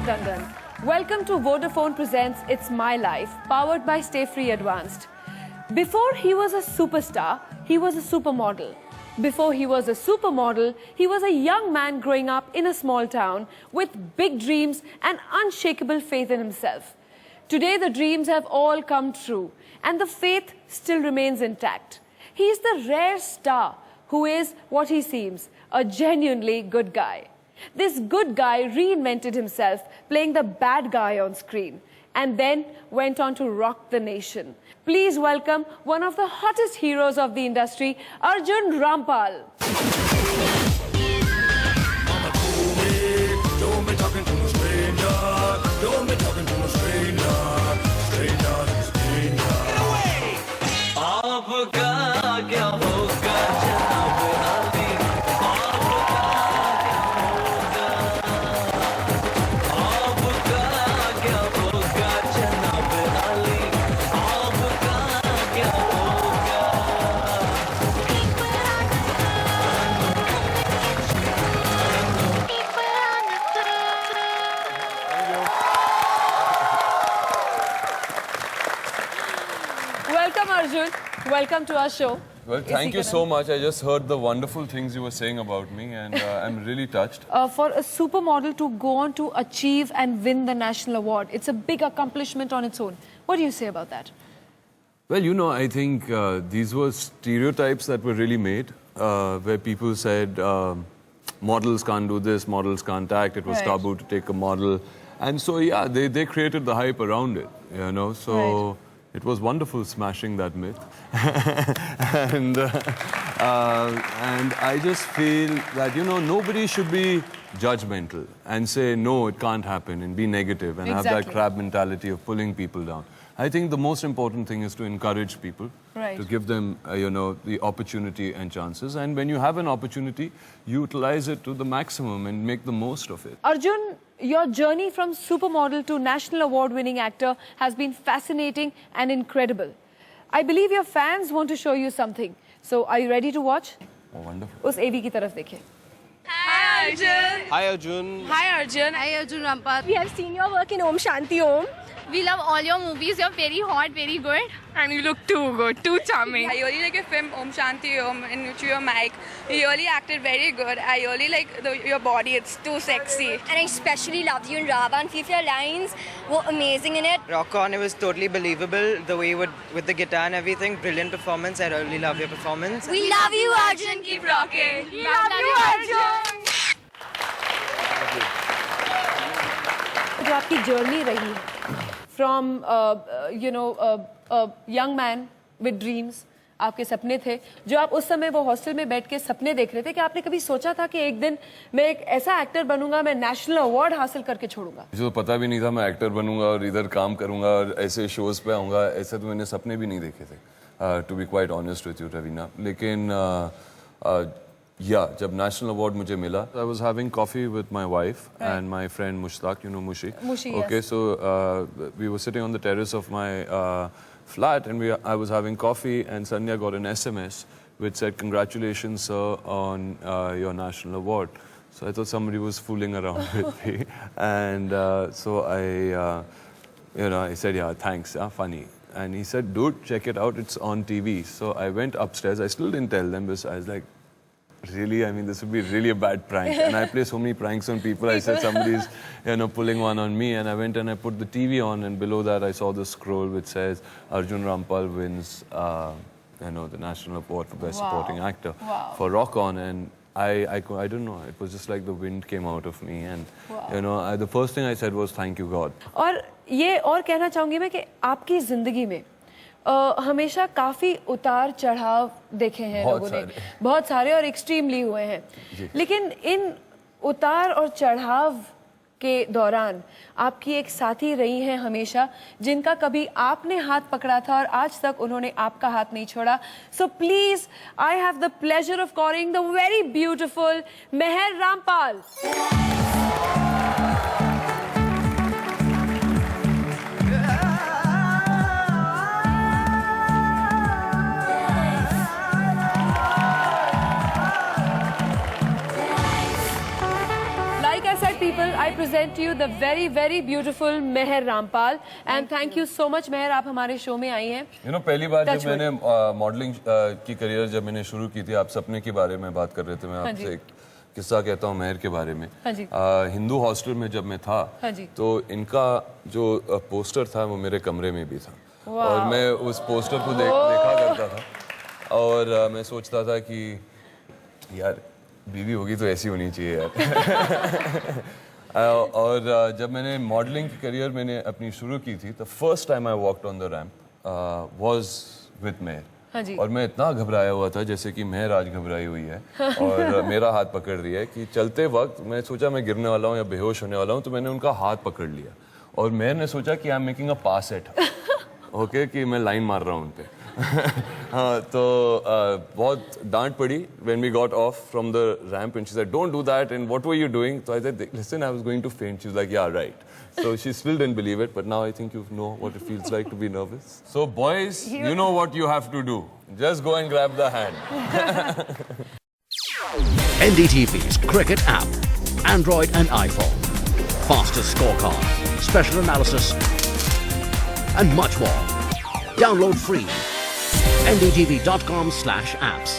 Tandon. Welcome to Vodafone Presents It's My Life, powered by Stay Free Advanced. Before he was a superstar, he was a supermodel. Before he was a supermodel, he was a young man growing up in a small town with big dreams and unshakable faith in himself. Today, the dreams have all come true, and the faith still remains intact. He is the rare star who is what he seems, a genuinely good guy. This good guy reinvented himself, playing the bad guy on screen, and then went on to rock the nation. Please welcome one of the hottest heroes of the industry, Arjun Rampal. Welcome, Arjun. Welcome to our show. Well, thank you so much. I just heard the wonderful things you were saying about me, and I'm really touched. For a supermodel to go on to achieve and win the national award, it's a big accomplishment on its own. What do you say about that? Well, you know, I think these were stereotypes that were really made, where people said models can't do this, models can't act. It was taboo to take a model. And so, yeah, they created the hype around it, you know. So it was wonderful smashing that myth. and I just feel that, you know, nobody should be judgmental and say, no, it can't happen, and be negative and have that crab mentality of pulling people down. I think the most important thing is to encourage people, to give them, you know, the opportunity and chances. And when you have an opportunity, utilize it to the maximum and make the most of it. Arjun, your journey from supermodel to national award-winning actor has been fascinating and incredible. I believe your fans want to show you something. So, are you ready to watch? Oh, wonderful. Us AV ki taraf dekhe. Hi Arjun. Hi Arjun. Hi Arjun. Hi Arjun Rampal. We have seen your work in Om Shanti Om. We love all your movies. You're very hot, very good. And you look too good, too charming. I really like your film Om Shanti Om, in which you're Mike. You really acted very good. I really like your body. It's too sexy. And I especially loved you in Ravan. Few of your lines were amazing in it. Rock On, it was totally believable. The way with the guitar and everything. Brilliant performance. I really love your performance. We love you, Arjun. Keep rocking. We love you, Arjun. जो आपकी journey रही from you know a young man with dreams, आपके सपने थे जो आप उस समय वो हॉस्टल में बैठ के सपने देख रहे थे कि आपने कभी सोचा था कि एक दिन मैं एक ऐसा एक्टर बनूंगा, मैं नेशनल अवार्ड हासिल करके छोड़ूंगा? मुझे तो पता भी नहीं था मैं एक्टर बनूंगा और इधर काम करूंगा और ऐसे शोज पे आऊंगा, ऐसे तो मैंने सपने भी नहीं देखे थे, to be quite honest with you Raveena. लेकिन जब नेशनल अवार्ड मुझे मिला, I was having coffee with my wife and my friend Mushtaq, you know Mushi. Okay, yes. so we were sitting on the terrace of my flat and I was having coffee, and Sanya got an SMS which said, "Congratulations, sir, on your national award." So I thought somebody was fooling around with me, and so I said, "Yeah, thanks, funny." And he said, "Dude, check it out, it's on TV." So I went upstairs. I still didn't tell them, because I was like, really? I mean, this would be really a bad prank. And I play so many pranks on people. I said somebody's, pulling one on me. And I went and I put the TV on, and below that I saw the scroll which says, Arjun Rampal wins, the National Award for Best Supporting Actor for Rock On. And I don't know. It was just like the wind came out of me. And, the first thing I said was, thank you, God. और ये और कहना चाहूँगी मैं कि आपकी ज़िंदगी में हमेशा काफ़ी उतार चढ़ाव देखे हैं लोगों ने, बहुत सारे और एक्सट्रीमली हुए हैं, लेकिन इन उतार और चढ़ाव के दौरान आपकी एक साथी रही हैं हमेशा, जिनका कभी आपने हाथ पकड़ा था और आज तक उन्होंने आपका हाथ नहीं छोड़ा. So please, I have the pleasure of calling the very beautiful Mehr Rampal. present to you the very, very beautiful Meher Rampal. And thank you so much, Meher. आप हमारे शो में आई हैं. You know, पहली बार Touch जब मैंने मॉडलिंग की career जब मैंने शुरू की थी, आप सपने के बारे में बात कर रहे थे, मैं आपसे एक किस्सा कहता हूँ मेहर के बारे में. हिंदू हॉस्टल में जब मैं था, तो इनका जो पोस्टर था वो मेरे कमरे में भी था. और मैं उस पोस्टर को देखा करता था और मैं सोचता था कि यार बीवी होगी तो ऐसी होनी चाहिए यार. और जब मैंने मॉडलिंग की करियर मैंने अपनी शुरू की थी, the first time I walked on the ramp was with Mehar. और मैं इतना घबराया हुआ था जैसे कि मेहर आज घबराई हुई है और मेरा हाथ पकड़ रही है कि चलते वक्त मैं सोचा मैं गिरने वाला हूँ या बेहोश होने वाला हूँ, तो मैंने उनका हाथ पकड़ लिया और मेहर ने सोचा कि I am making a pass at okay कि मैं लाइन मार रहा हूँ उन पे. हाँ, तो बहुत डांट पड़ी when we got off from the ramp and she said don't do that and what were you doing? So I said listen, I was going to faint. She was like yeah right. So she still didn't believe it, but now I think you know what it feels like to be nervous. So boys, you know what you have to do. Just go and grab the hand. NDTV's cricket app, Android and iPhone. Fastest scorecard, special analysis and much more. Download free. ndtv.com/apps.